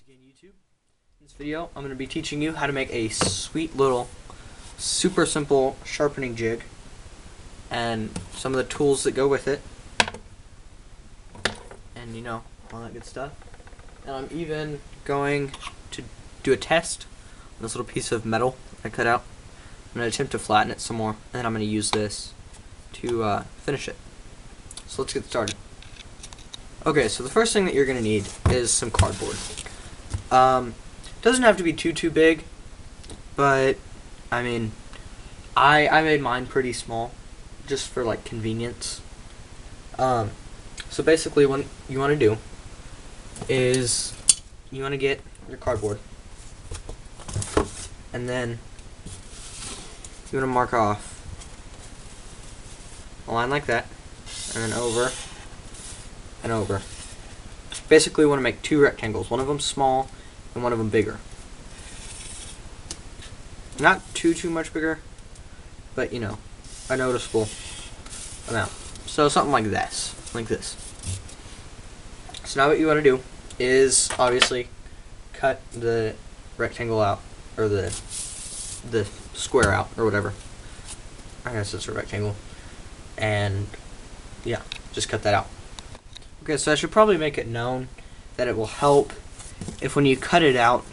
again, YouTube. In this video, I'm going to be teaching you how to make a sweet little, super simple sharpening jig and some of the tools that go with it, and you know, all that good stuff. And I'm even going to do a test on this little piece of metal I cut out. I'm going to attempt to flatten it some more, and then I'm going to use this to finish it. So let's get started. Okay, so the first thing that you're going to need is some cardboard. Doesn't have to be too big, but I mean, I made mine pretty small, just for like convenience. So basically what you want to do is you want to get your cardboard, and then you want to mark off a line like that, and then over and over. Basically, we want to make two rectangles, one of them small and one of them bigger. Not too much bigger, but you know, a noticeable amount. So something like this, So now what you want to do is obviously cut the rectangle out, or the square out, or whatever. I guess it's a rectangle, and yeah, just cut that out. Okay, so I should probably make it known that it will help if when you cut it out,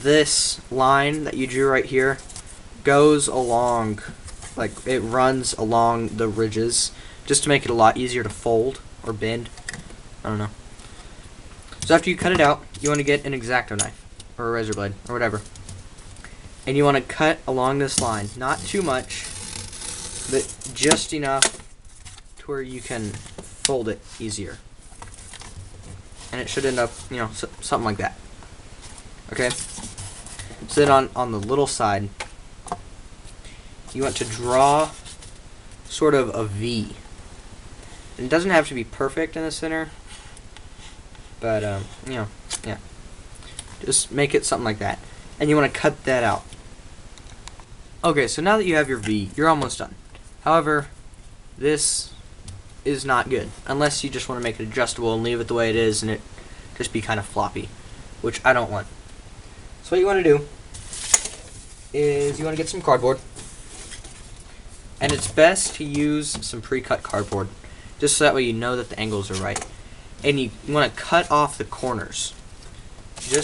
this line that you drew right here goes along, like it runs along the ridges, just to make it a lot easier to fold or bend. I don't know. So after you cut it out, you want to get an X-Acto knife or a razor blade or whatever, and you want to cut along this line, not too much, but just enough to where you can fold it easier. And it should end up, you know, something like that. Okay? So then on the little side, you want to draw sort of a V. And it doesn't have to be perfect in the center, but, you know, yeah. Just make it something like that. And you want to cut that out. Okay, so now that you have your V, you're almost done. However, this is not good unless you just want to make it adjustable and leave it the way it is and it just be kind of floppy, which I don't want. So what you want to do is you want to get some cardboard, and it's best to use some pre-cut cardboard just so that way you know that the angles are right, and you want to cut off the corners. You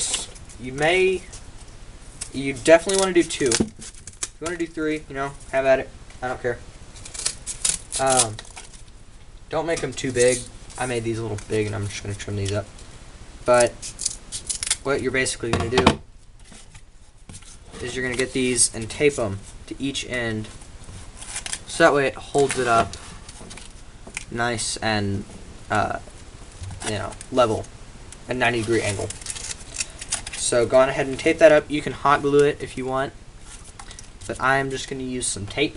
definitely want to do 2. If you want to do 3, you know, have at it, I don't care. Don't make them too big. I made these a little big, and I'm just going to trim these up. But what you're basically going to do is you're going to get these and tape them to each end, so that way it holds it up nice and you know, level at 90-degree angle. So go on ahead and tape that up. You can hot glue it if you want, but I'm just going to use some tape.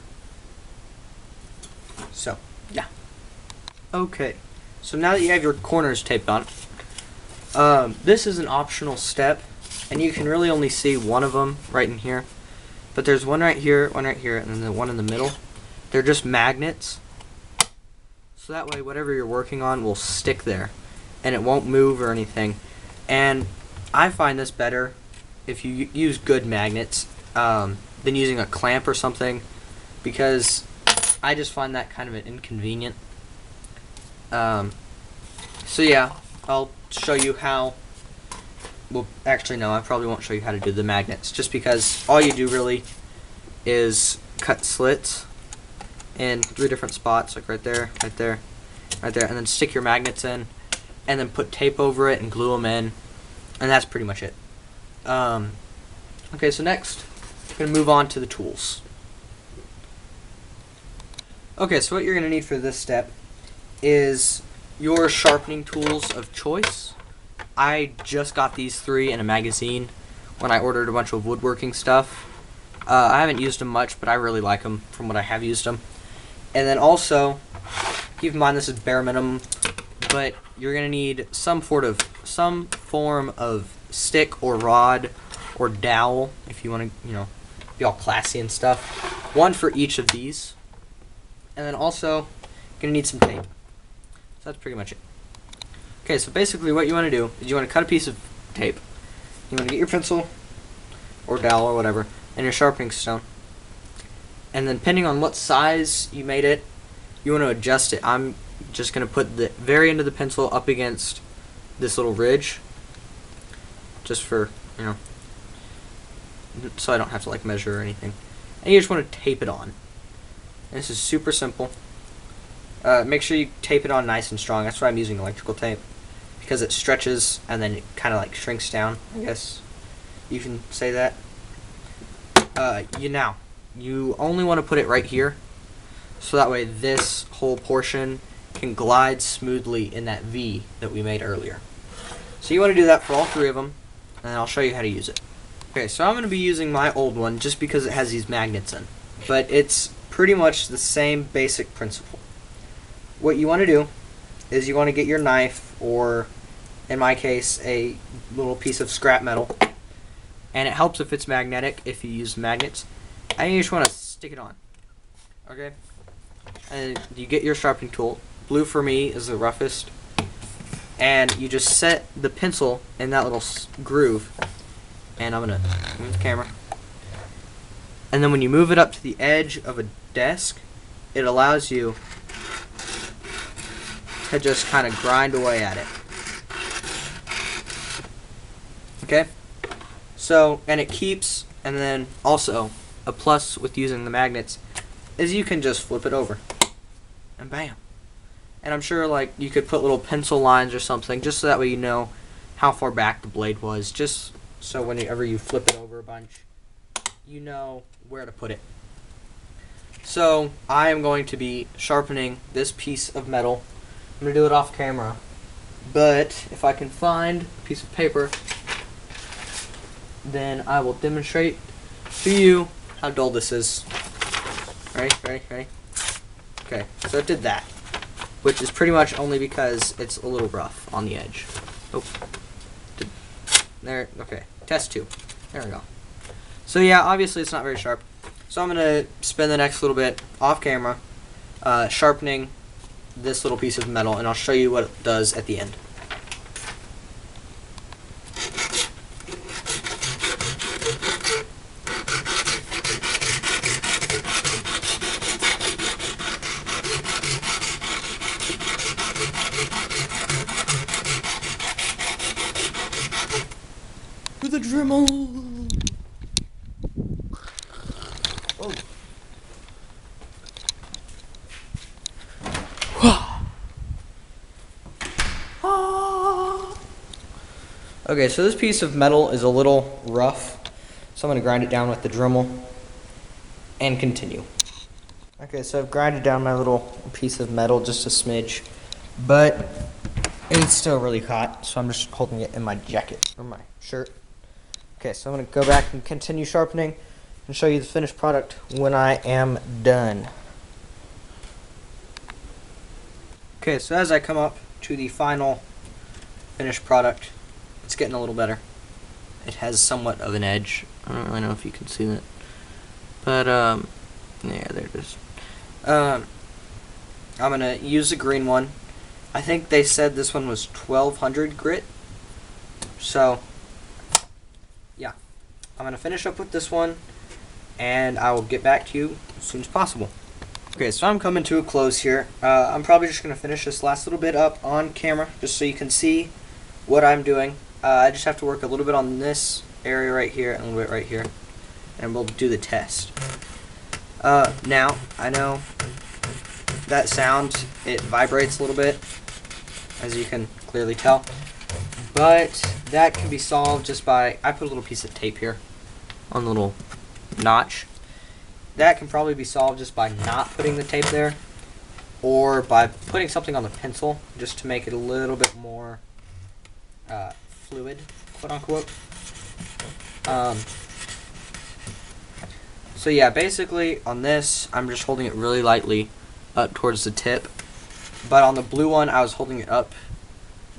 So yeah. Okay, so now that you have your corners taped on, this is an optional step, and you can really only see one of them right in here. But there's one right here, and then the one in the middle. They're just magnets, so that way whatever you're working on will stick there, and it won't move or anything. And I find this better if you use good magnets than using a clamp or something, because I just find that kind of an inconvenient. So yeah, I'll show you how. Well, actually no, I probably won't show you how to do the magnets, just because all you do really is cut slits in 3 different spots, like right there, right there, right there, and then stick your magnets in, and then put tape over it and glue them in, and that's pretty much it. Okay, so next, we're going to move on to the tools. Okay, so what you're going to need for this step is your sharpening tools of choice. I just got these 3 in a magazine when I ordered a bunch of woodworking stuff. I haven't used them much, but I really like them from what I have used them. And then also, keep in mind this is bare minimum, but you're going to need some form of stick or rod or dowel if you want to, you know, be all classy and stuff. One for each of these. And then also, you're going to need some tape. So that's pretty much it. Okay, so basically what you want to do is you want to cut a piece of tape, You want to get your pencil or dowel or whatever and your sharpening stone. And then depending on what size you made it, you want to adjust it. I'm just going to put the very end of the pencil up against this little ridge, just for, you know, so I don't have to like measure or anything. And you just want to tape it on. And this is super simple. Make sure you tape it on nice and strong. That's why I'm using electrical tape, because it stretches and then it kind of like shrinks down, I guess you can say that. You only want to put it right here, so that way this whole portion can glide smoothly in that V that we made earlier. So you want to do that for all three of them, and I'll show you how to use it. Okay, so I'm going to be using my old one just because it has these magnets in, but it's pretty much the same basic principle. What you want to do is you want to get your knife, or in my case a little piece of scrap metal, and it helps if it's magnetic if you use magnets, and you just want to stick it on. Okay, and you get your sharpening tool. Blue for me is the roughest, and you just set the pencil in that little groove, and I'm gonna move the camera, and then when you move it up to the edge of a desk, it allows you to just kind of grind away at it. Okay, so, and it keeps, and then also a plus with using the magnets is you can just flip it over and bam. And I'm sure like you could put little pencil lines or something just so that way you know how far back the blade was, just so whenever you flip it over a bunch you know where to put it. So I am going to be sharpening this piece of metal. I'm going to do it off camera, but if I can find a piece of paper, then I will demonstrate to you how dull this is. Ready? Okay, so it did that, which is pretty much only because it's a little rough on the edge. Oh, there, okay, test 2. There we go. So yeah, obviously it's not very sharp. So I'm going to spend the next little bit off camera sharpening this little piece of metal, and I'll show you what it does at the end. With a Dremel. Okay, so this piece of metal is a little rough, so I'm going to grind it down with the Dremel and continue. Okay, so I've grinded down my little piece of metal just a smidge, but it's still really hot, so I'm just holding it in my jacket, or my shirt. Okay, so I'm going to go back and continue sharpening and show you the finished product when I am done. Okay, so as I come up to the final finished product, it's getting a little better. It has somewhat of an edge. I don't really know if you can see that, but yeah, there it is. I'm gonna use the green one. I think they said this one was 1200 grit. So yeah, I'm gonna finish up with this one, and I will get back to you as soon as possible. Okay, so I'm coming to a close here. I'm probably just gonna finish this last little bit up on camera, just so you can see what I'm doing. I just have to work a little bit on this area right here and a little bit right here, and we'll do the test. Now, I know that sound, it vibrates a little bit, as you can clearly tell, but that can be solved just by, I put a little piece of tape here on the little notch. That can probably be solved just by not putting the tape there, or by putting something on the pencil just to make it a little bit more fluid, quote unquote. So yeah, basically on this, I'm just holding it really lightly up towards the tip, but on the blue one, I was holding it up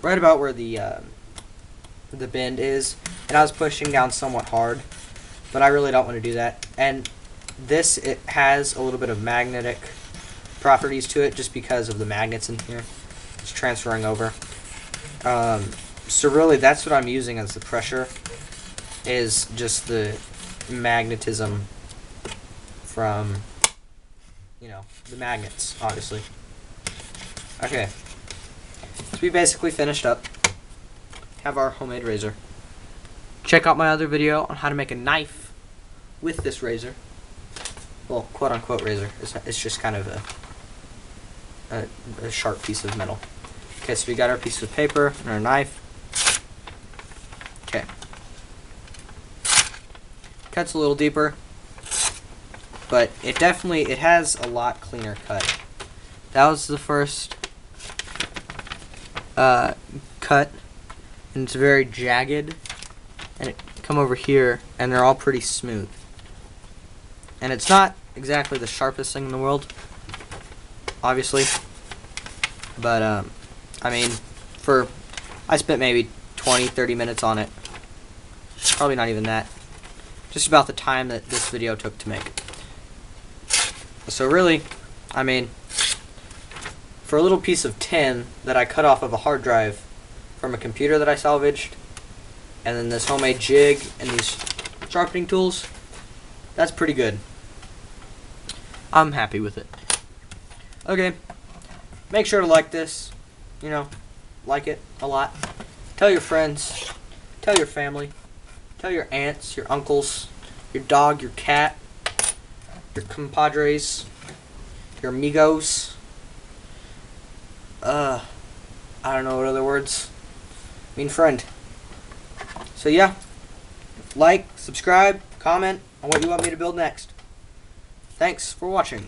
right about where the bend is, and I was pushing down somewhat hard, but I really don't want to do that. And this, it has a little bit of magnetic properties to it just because of the magnets in here. It's transferring over. So really, that's what I'm using as the pressure is just the magnetism from, you know, the magnets, obviously. Okay, so we basically finished up. Have our homemade razor. Check out my other video on how to make a knife with this razor. Well, quote-unquote razor. It's just kind of a sharp piece of metal. Okay, so we got our piece of paper and our knife. Okay. Cuts a little deeper, but it has a lot cleaner cut. That was the first cut, and it's very jagged, and it come over here and they're all pretty smooth, and it's not exactly the sharpest thing in the world, obviously, but I mean, I spent maybe 20-30 minutes on it, probably not even that, just about the time that this video took to make. So really, I mean, for a little piece of tin that I cut off of a hard drive from a computer that I salvaged, and then this homemade jig and these sharpening tools, that's pretty good. I'm happy with it. Okay, make sure to like this, you know, like it a lot. Tell your friends, tell your family, tell your aunts, your uncles, your dog, your cat, your compadres, your amigos. I don't know what other words mean friend. So yeah, like, subscribe, comment on what you want me to build next. Thanks for watching.